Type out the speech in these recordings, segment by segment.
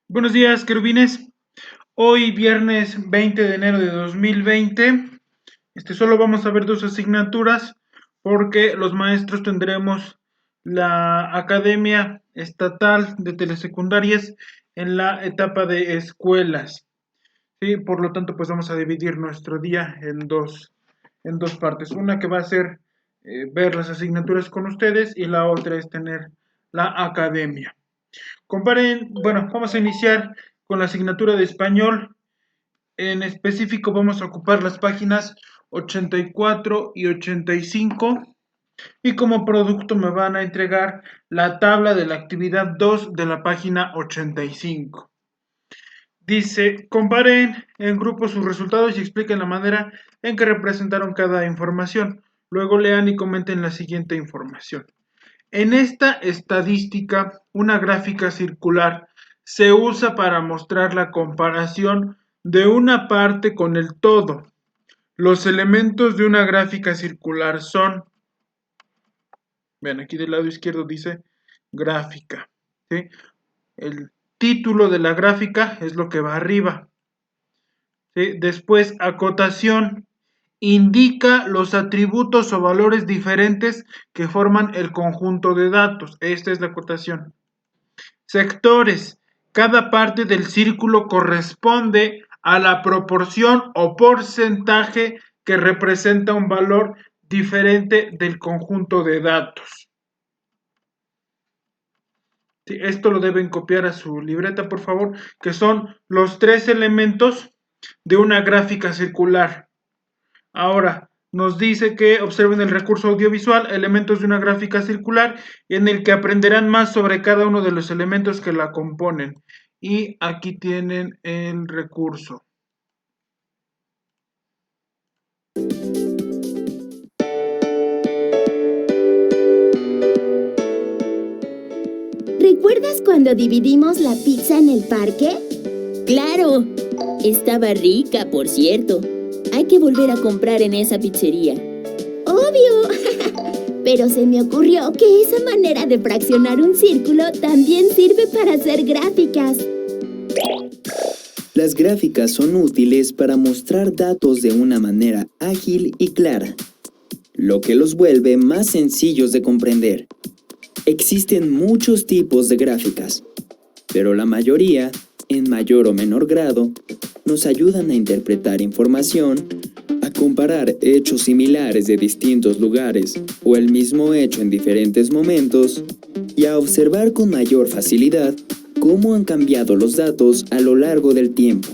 Buenos días, querubines. Hoy, viernes 20 de enero de 2020, solo vamos a ver dos asignaturas porque los maestros tendremos la Academia Estatal de Telesecundarias en la etapa de escuelas. ¿Sí? Por lo tanto, pues vamos a dividir nuestro día en dos partes. Una que va a ser ver las asignaturas con ustedes y la otra es tener la academia. Comparen, bueno, vamos a iniciar con la asignatura de español. En específico vamos a ocupar las páginas 84 y 85 y como producto me van a entregar la tabla de la actividad 2 de la página 85. Dice, comparen en grupo sus resultados y expliquen la manera en que representaron cada información. Luego lean y comenten la siguiente información. En esta estadística, una gráfica circular se usa para mostrar la comparación de una parte con el todo. Los elementos de una gráfica circular son, vean aquí del lado izquierdo dice gráfica, ¿sí? El título de la gráfica es lo que va arriba, ¿sí? Después, acotación, indica los atributos o valores diferentes que forman el conjunto de datos. Esta es la acotación. Sectores. Cada parte del círculo corresponde a la proporción o porcentaje que representa un valor diferente del conjunto de datos. Sí, esto lo deben copiar a su libreta, por favor, que son los tres elementos de una gráfica circular. Ahora, nos dice que observen el recurso audiovisual, elementos de una gráfica circular, en el que aprenderán más sobre cada uno de los elementos que la componen. Y aquí tienen el recurso. ¿Recuerdas cuando dividimos la pizza en el parque? ¡Claro! Estaba rica, por cierto. Hay que volver a comprar en esa pizzería. ¡Obvio! Pero se me ocurrió que esa manera de fraccionar un círculo también sirve para hacer gráficas. Las gráficas son útiles para mostrar datos de una manera ágil y clara, lo que los vuelve más sencillos de comprender. Existen muchos tipos de gráficas, pero la mayoría, en mayor o menor grado, nos ayudan a interpretar información, a comparar hechos similares de distintos lugares o el mismo hecho en diferentes momentos y a observar con mayor facilidad cómo han cambiado los datos a lo largo del tiempo.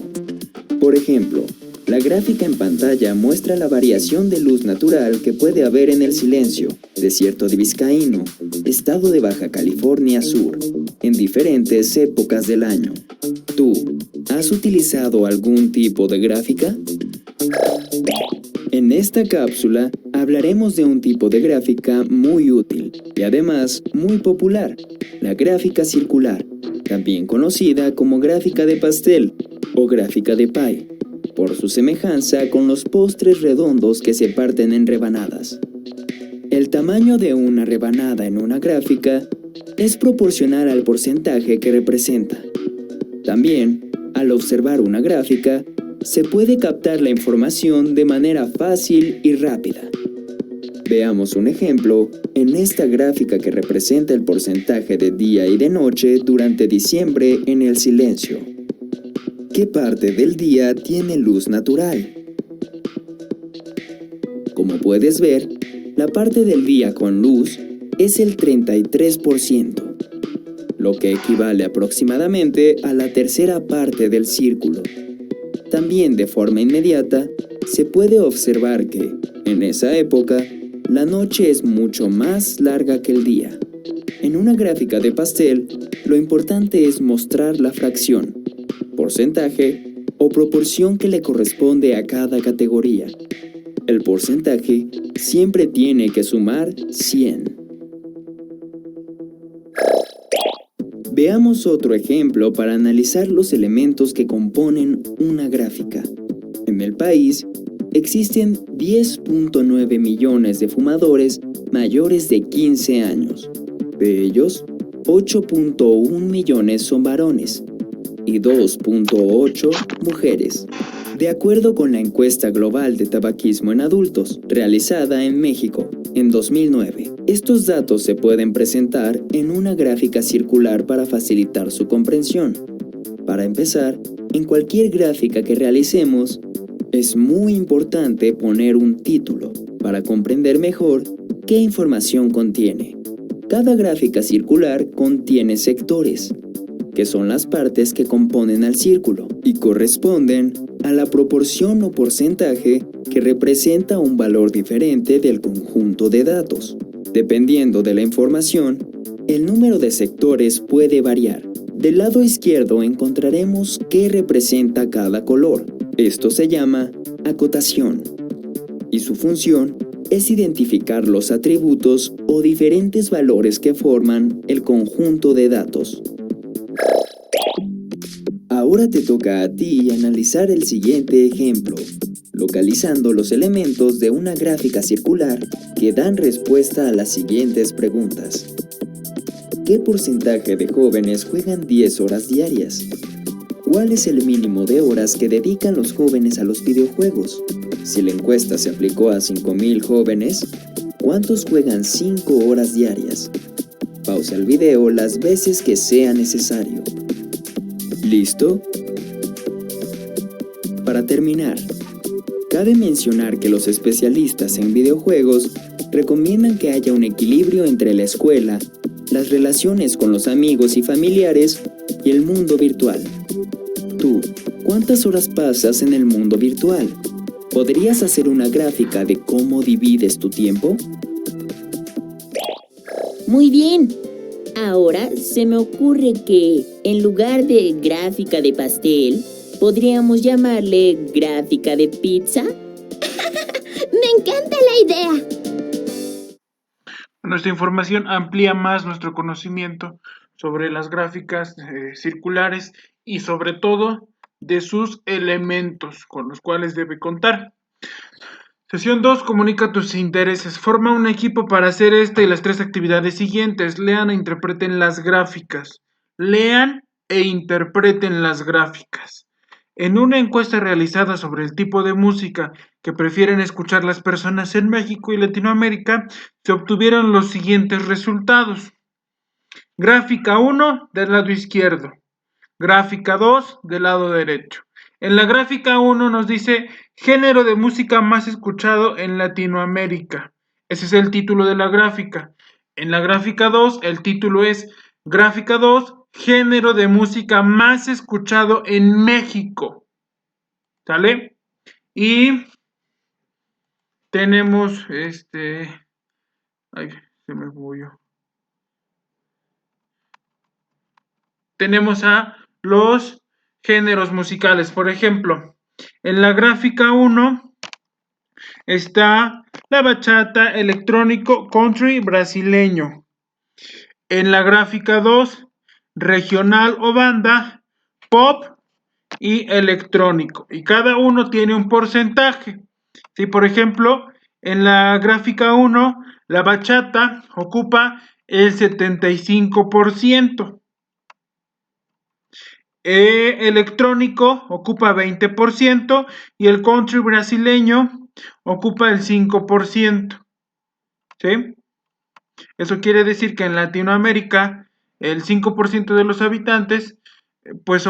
Por ejemplo, la gráfica en pantalla muestra la variación de luz natural que puede haber en el silencio, desierto de Vizcaíno, estado de Baja California Sur, en diferentes épocas del año. ¿Tú has utilizado algún tipo de gráfica? En esta cápsula hablaremos de un tipo de gráfica muy útil y además muy popular, la gráfica circular, también conocida como gráfica de pastel o gráfica de pie, por su semejanza con los postres redondos que se parten en rebanadas. El tamaño de una rebanada en una gráfica es proporcional al porcentaje que representa. También, al observar una gráfica, se puede captar la información de manera fácil y rápida. Veamos un ejemplo en esta gráfica que representa el porcentaje de día y de noche durante diciembre en el silencio. ¿Qué parte del día tiene luz natural? Como puedes ver, la parte del día con luz es el 33%, lo que equivale aproximadamente a la tercera parte del círculo. También de forma inmediata, se puede observar que, en esa época, la noche es mucho más larga que el día. En una gráfica de pastel, lo importante es mostrar la fracción, porcentaje o proporción que le corresponde a cada categoría. El porcentaje siempre tiene que sumar 100. Veamos otro ejemplo para analizar los elementos que componen una gráfica. En el país, existen 10.9 millones de fumadores mayores de 15 años. De ellos, 8.1 millones son varones y 2.8 mujeres. De acuerdo con la encuesta global de tabaquismo en adultos, realizada en México en 2009, estos datos se pueden presentar en una gráfica circular para facilitar su comprensión. Para empezar, en cualquier gráfica que realicemos, es muy importante poner un título para comprender mejor qué información contiene. Cada gráfica circular contiene sectores, que son las partes que componen al círculo y corresponden a la proporción o porcentaje que representa un valor diferente del conjunto de datos. Dependiendo de la información, el número de sectores puede variar. Del lado izquierdo encontraremos qué representa cada color. Esto se llama acotación, y su función es identificar los atributos o diferentes valores que forman el conjunto de datos. Ahora te toca a ti analizar el siguiente ejemplo, localizando los elementos de una gráfica circular que dan respuesta a las siguientes preguntas. ¿Qué porcentaje de jóvenes juegan 10 horas diarias? ¿Cuál es el mínimo de horas que dedican los jóvenes a los videojuegos? Si la encuesta se aplicó a 5,000 jóvenes, ¿cuántos juegan 5 horas diarias? Pausa el video las veces que sea necesario. ¿Listo? Para terminar, cabe mencionar que los especialistas en videojuegos recomiendan que haya un equilibrio entre la escuela, las relaciones con los amigos y familiares y el mundo virtual. Tú, ¿cuántas horas pasas en el mundo virtual? ¿Podrías hacer una gráfica de cómo divides tu tiempo? Muy bien. Ahora se me ocurre que, en lugar de gráfica de pastel, podríamos llamarle gráfica de pizza. ¡Me encanta la idea! Nuestra información amplía más nuestro conocimiento sobre las gráficas circulares y sobre todo de sus elementos con los cuales debe contar. Sesión 2. Comunica tus intereses. Forma un equipo para hacer esta y las 3 actividades siguientes. Lean e interpreten las gráficas. Lean e interpreten las gráficas. En una encuesta realizada sobre el tipo de música que prefieren escuchar las personas en México y Latinoamérica, se obtuvieron los siguientes resultados. Gráfica 1 del lado izquierdo. Gráfica 2 del lado derecho. En la gráfica 1 nos dice género de música más escuchado en Latinoamérica. Ese es el título de la gráfica. En la gráfica 2 el título es gráfica 2, género de música más escuchado en México. ¿Sale? Y tenemos ay, se me movió. Tenemos a los géneros musicales. Por ejemplo, en la gráfica 1 está la bachata, electrónico, country, brasileño. En la gráfica 2, regional o banda, pop y electrónico. Y cada uno tiene un porcentaje. Si, por ejemplo, en la gráfica 1, la bachata ocupa el 75%. Electrónico ocupa 20% y el country brasileño ocupa el 5%. ¿Sí? Eso quiere decir que en Latinoamérica el 5% de los habitantes pues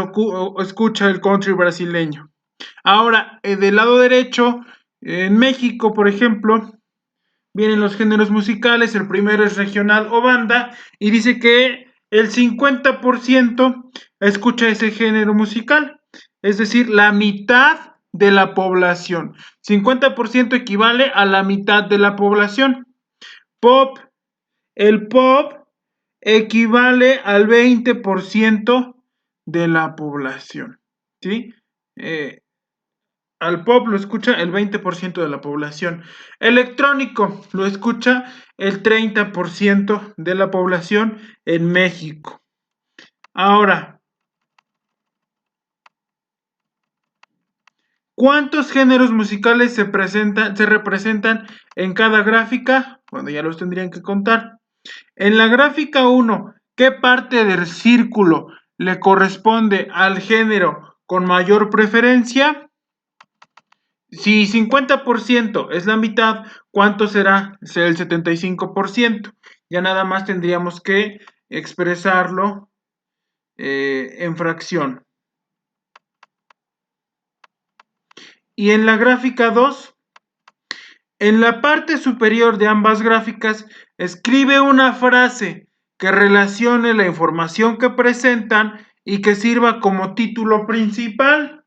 escucha el country brasileño. Ahora, del lado derecho, en México, por ejemplo, vienen los géneros musicales. El primero es regional o banda y dice que el 50% escucha ese género musical, es decir, la mitad de la población. 50% equivale a la mitad de la población. Pop, el pop equivale al 20% de la población, ¿sí? Al pop lo escucha el 20% de la población. Electrónico lo escucha el 30% de la población en México. Ahora, ¿cuántos géneros musicales se representan en cada gráfica? Bueno, ya los tendrían que contar. En la gráfica 1, ¿qué parte del círculo le corresponde al género con mayor preferencia. Si 50% es la mitad, ¿cuánto será? Será el 75%. Ya nada más tendríamos que expresarlo en fracción. Y en la gráfica 2, en la parte superior de ambas gráficas, escribe una frase que relacione la información que presentan y que sirva como título principal.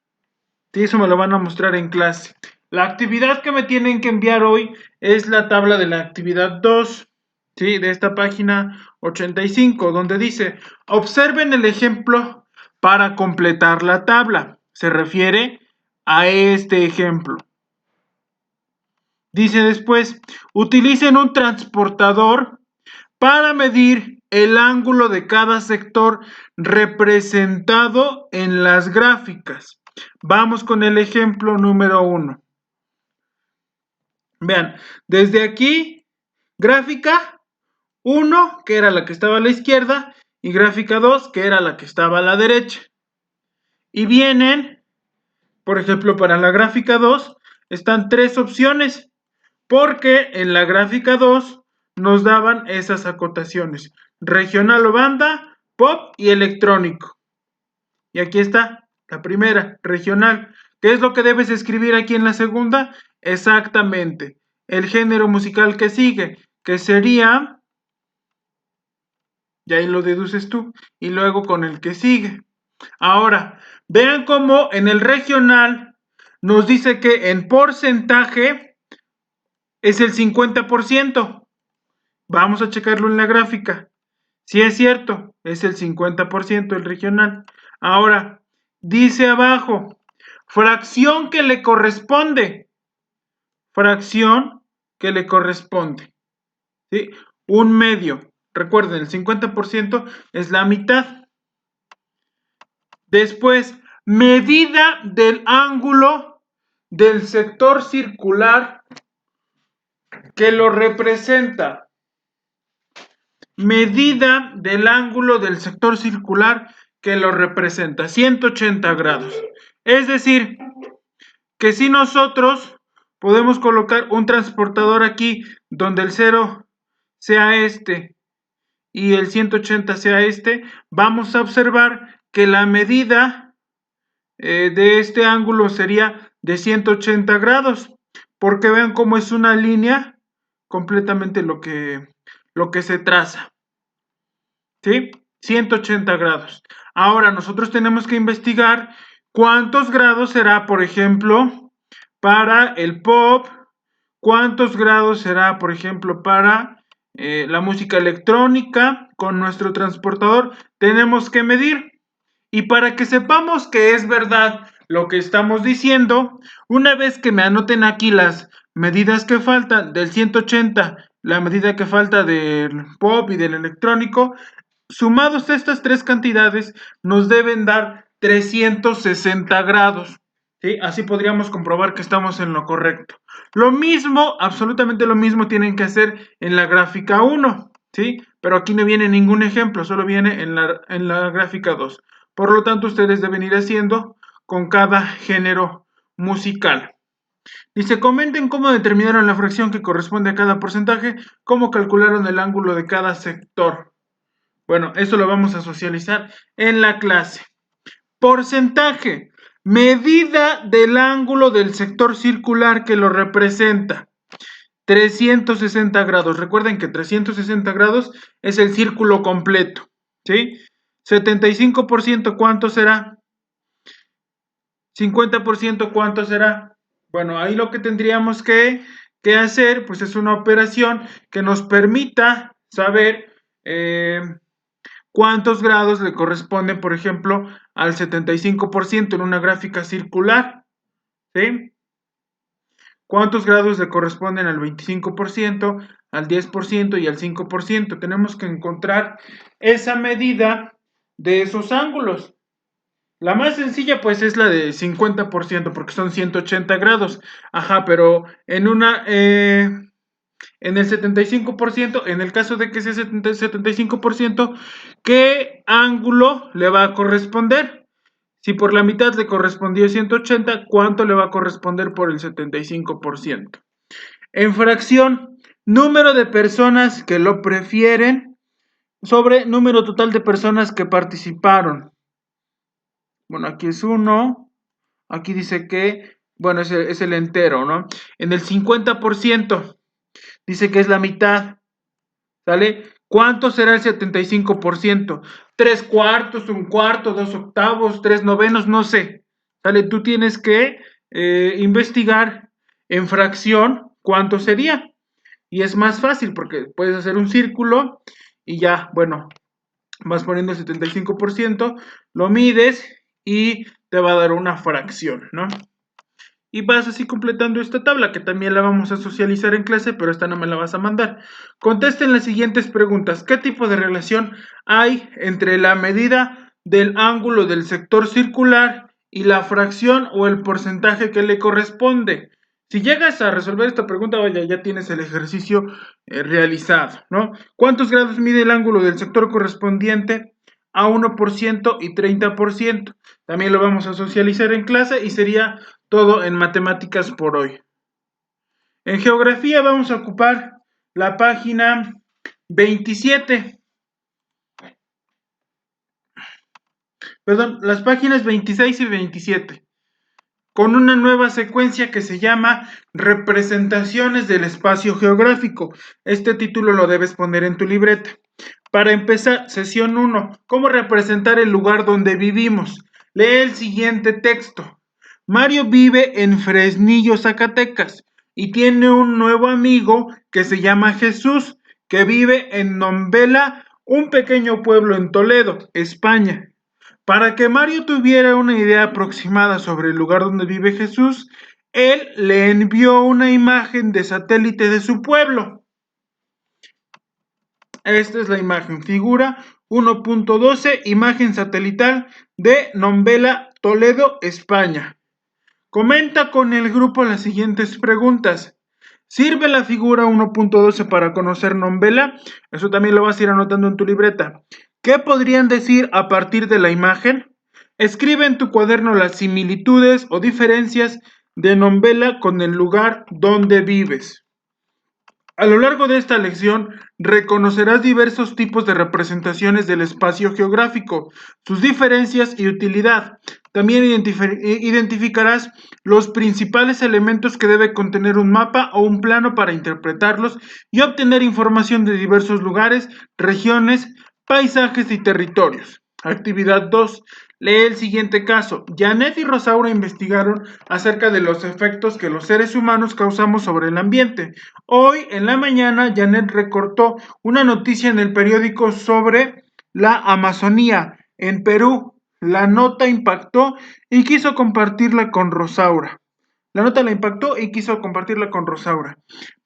Sí, eso me lo van a mostrar en clase. La actividad que me tienen que enviar hoy es la tabla de la actividad 2, ¿sí? De esta página 85, donde dice, observen el ejemplo para completar la tabla. Se refiere a este ejemplo. Dice después, utilicen un transportador para medir el ángulo de cada sector representado en las gráficas. Vamos con el ejemplo número 1. Vean, desde aquí, gráfica 1, que era la que estaba a la izquierda, y gráfica 2, que era la que estaba a la derecha. Y vienen, por ejemplo, para la gráfica 2, están 3 opciones, porque en la gráfica 2 nos daban esas acotaciones: regional o banda, pop y electrónico. Y aquí está la primera, regional. ¿Qué es lo que debes escribir aquí en la segunda? Exactamente, el género musical que sigue, que sería, y ahí lo deduces tú, y luego con el que sigue. Ahora, vean cómo en el regional nos dice que en porcentaje es el 50%. Vamos a checarlo en la gráfica. Si es cierto, es el 50% el regional. Ahora, dice abajo, fracción que le corresponde. Fracción que le corresponde. ¿Sí? Un medio. Recuerden, el 50% es la mitad. Después, medida del ángulo del sector circular que lo representa. Medida del ángulo del sector circular que lo representa, 180 grados. Es decir, que si nosotros podemos colocar un transportador aquí donde el 0 sea este y el 180 sea este, vamos a observar que la medida de este ángulo sería de 180 grados, porque vean cómo es una línea completamente lo que se traza. ¿Sí? 180 grados. Ahora nosotros tenemos que investigar cuántos grados será, por ejemplo, para el pop, cuántos grados será, por ejemplo, para la música electrónica. Con nuestro transportador tenemos que medir. Y para que sepamos que es verdad lo que estamos diciendo, una vez que me anoten aquí las medidas que faltan del 180, la medida que falta del pop y del electrónico, sumados a estas tres cantidades, nos deben dar 360 grados. ¿Sí? Así podríamos comprobar que estamos en lo correcto. Lo mismo, absolutamente lo mismo tienen que hacer en la gráfica 1, ¿sí? Pero aquí no viene ningún ejemplo, solo viene en la gráfica 2. Por lo tanto, ustedes deben ir haciendo con cada género musical. Dice, comenten cómo determinaron la fracción que corresponde a cada porcentaje, cómo calcularon el ángulo de cada sector. Bueno, eso lo vamos a socializar en la clase. Porcentaje, medida del ángulo del sector circular que lo representa. 360 grados. Recuerden que 360 grados es el círculo completo. ¿Sí? 75%, ¿cuánto será? 50%, ¿cuánto será? Bueno, ahí lo que tendríamos que hacer, pues es una operación que nos permita saber cuántos grados le corresponden, por ejemplo, al 75% en una gráfica circular. ¿Sí? ¿Cuántos grados le corresponden al 25%, al 10% y al 5%? Tenemos que encontrar esa medida de esos ángulos. La más sencilla pues es la de 50% porque son 180 grados. Ajá, pero en una En el 75%, en el caso de que sea 75%, ¿qué ángulo le va a corresponder? Si por la mitad le correspondió 180, ¿cuánto le va a corresponder por el 75%? En fracción, número de personas que lo prefieren sobre número total de personas que participaron. Bueno, aquí es 1, aquí dice que, bueno, es el entero, ¿no? En el 50% dice que es la mitad, ¿sale? ¿Cuánto será el 75%? 3 cuartos, 1 cuarto, 2 octavos, 3 novenos, no sé. ¿Sale? Tú tienes que investigar en fracción cuánto sería. Y es más fácil porque puedes hacer un círculo y ya, bueno, vas poniendo el 75%, lo mides y te va a dar una fracción, ¿no? Y vas así completando esta tabla, que también la vamos a socializar en clase, pero esta no me la vas a mandar. Contesten las siguientes preguntas. ¿Qué tipo de relación hay entre la medida del ángulo del sector circular y la fracción o el porcentaje que le corresponde? Si llegas a resolver esta pregunta, vaya, ya tienes el ejercicio realizado, ¿no? ¿Cuántos grados mide el ángulo del sector correspondiente a 1% y 30%? También lo vamos a socializar en clase y sería todo en matemáticas por hoy. En geografía vamos a ocupar la página 27. Perdón, las páginas 26 y 27. Con una nueva secuencia que se llama Representaciones del espacio geográfico. Este título lo debes poner en tu libreta. Para empezar, sesión 1. ¿Cómo representar el lugar donde vivimos? Lee el siguiente texto. Mario vive en Fresnillo, Zacatecas, y tiene un nuevo amigo que se llama Jesús, que vive en Nombela, un pequeño pueblo en Toledo, España. Para que Mario tuviera una idea aproximada sobre el lugar donde vive Jesús, él le envió una imagen de satélite de su pueblo. Esta es la imagen, figura 1.12, imagen satelital de Nombela, Toledo, España. Comenta con el grupo las siguientes preguntas. ¿Sirve la figura 1.12 para conocer Nombela? Eso también lo vas a ir anotando en tu libreta. ¿Qué podrían decir a partir de la imagen? Escribe en tu cuaderno las similitudes o diferencias de Nombela con el lugar donde vives. A lo largo de esta lección reconocerás diversos tipos de representaciones del espacio geográfico, sus diferencias y utilidad. También identificarás los principales elementos que debe contener un mapa o un plano para interpretarlos y obtener información de diversos lugares, regiones, paisajes y territorios. Actividad 2. Lee el siguiente caso. Janet y Rosaura investigaron acerca de los efectos que los seres humanos causamos sobre el ambiente. Hoy en la mañana, Janet recortó una noticia en el periódico sobre la Amazonía en Perú. La nota impactó y quiso compartirla con Rosaura. La nota la impactó y quiso compartirla con Rosaura.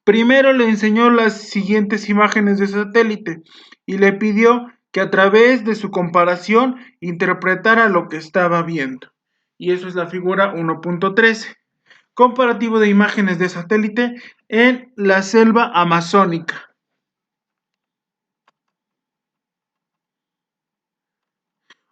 Primero le enseñó las siguientes imágenes de satélite y le pidió que a través de su comparación interpretara lo que estaba viendo. Y eso es la figura 1.13. Comparativo de imágenes de satélite en la selva amazónica.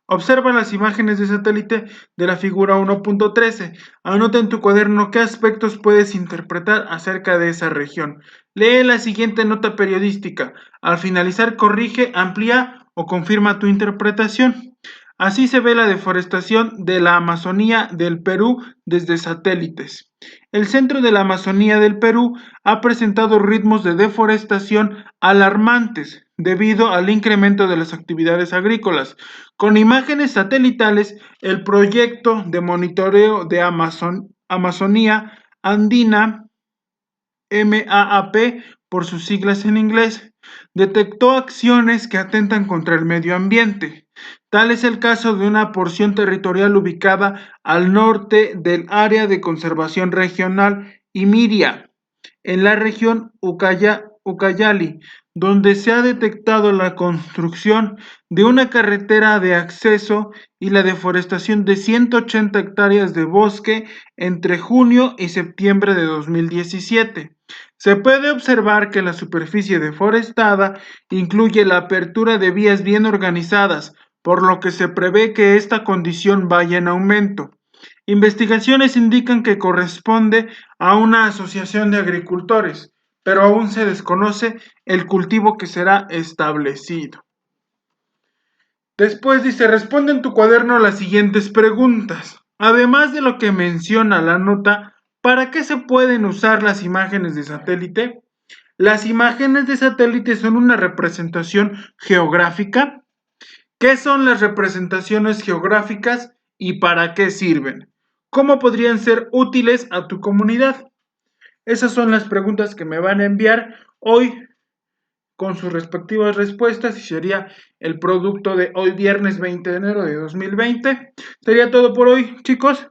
Observa las imágenes de satélite de la figura 1.13. Anota en tu cuaderno qué aspectos puedes interpretar acerca de esa región. Lee la siguiente nota periodística. Al finalizar, corrige, amplía o confirma tu interpretación. Así se ve la deforestación de la Amazonía del Perú desde satélites. El centro de la Amazonía del Perú ha presentado ritmos de deforestación alarmantes debido al incremento de las actividades agrícolas. Con imágenes satelitales, el proyecto de monitoreo de Amazonía Andina, MAAP por sus siglas en inglés, detectó acciones que atentan contra el medio ambiente. Tal es el caso de una porción territorial ubicada al norte del área de conservación regional Imiria, en la región Ucayali, donde se ha detectado la construcción de una carretera de acceso y la deforestación de 180 hectáreas de bosque entre junio y septiembre de 2017. Se puede observar que la superficie deforestada incluye la apertura de vías bien organizadas, por lo que se prevé que esta condición vaya en aumento. Investigaciones indican que corresponde a una asociación de agricultores, pero aún se desconoce el cultivo que será establecido. Después dice, responde en tu cuaderno las siguientes preguntas. Además de lo que menciona la nota, ¿para qué se pueden usar las imágenes de satélite? Las imágenes de satélite son una representación geográfica. ¿Qué son las representaciones geográficas y para qué sirven? ¿Cómo podrían ser útiles a tu comunidad? Esas son las preguntas que me van a enviar hoy con sus respectivas respuestas y sería el producto de hoy viernes 20 de enero de 2020. Sería todo por hoy, chicos.